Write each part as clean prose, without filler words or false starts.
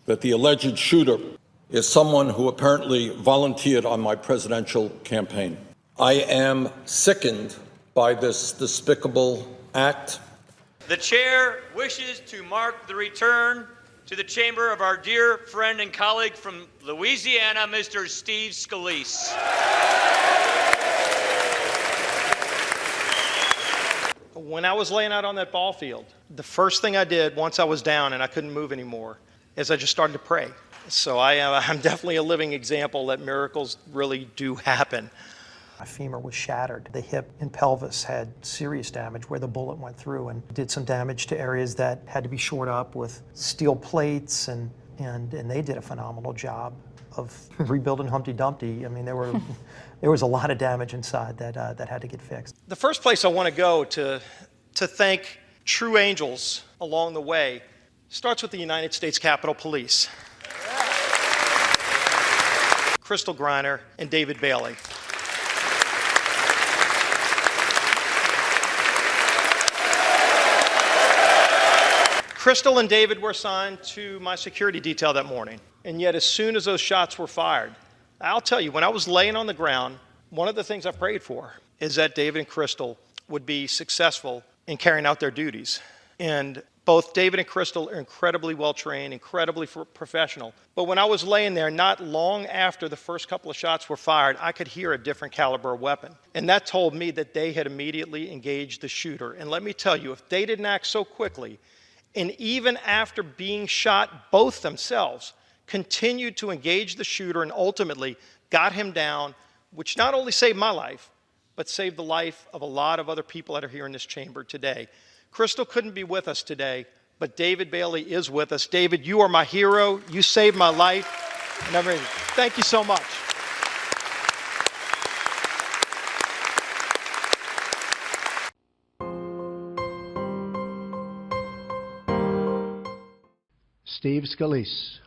that the alleged shooter is someone who apparently volunteered on my presidential campaign. I am sickened by this despicable act. The chair wishes to mark the return to the chamber of our dear friend and colleague from Louisiana, Mr. Steve Scalise. When I was laying out on that ball field, the first thing I did once I was down and I couldn't move anymore is I just started to pray. So I'm definitely a living example that miracles really do happen. My femur was shattered. The hip and pelvis had serious damage where the bullet went through and did some damage to areas that had to be shored up with steel plates, and they did a phenomenal job of rebuilding Humpty Dumpty. I mean, there was a lot of damage inside that had to get fixed. The first place I want to go to thank true angels along the way starts with the United States Capitol Police. Crystal Griner and David Bailey. Crystal and David were assigned to my security detail that morning. And yet as soon as those shots were fired, I'll tell you, when I was laying on the ground, one of the things I prayed for is that David and Crystal would be successful in carrying out their duties. And both David and Crystal are incredibly well-trained, incredibly professional. But when I was laying there, not long after the first couple of shots were fired, I could hear a different caliber weapon. And that told me that they had immediately engaged the shooter. And let me tell you, if they didn't act so quickly, and even after being shot both themselves, continued to engage the shooter and ultimately got him down, which not only saved my life, but saved the life of a lot of other people that are here in this chamber today. Crystal couldn't be with us today, but David Bailey is with us. David, you are my hero. You saved my life. And everything. Thank you so much. Steve Scalise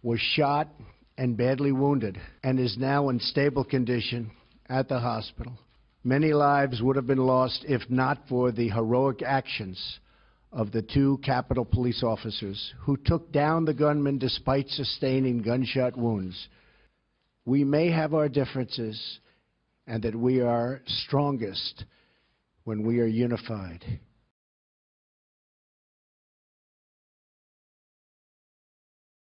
was shot and badly wounded and is now in stable condition at the hospital. Many lives would have been lost if not for the heroic actions of the two Capitol Police officers who took down the gunman despite sustaining gunshot wounds. We may have our differences, and that we are strongest when we are unified.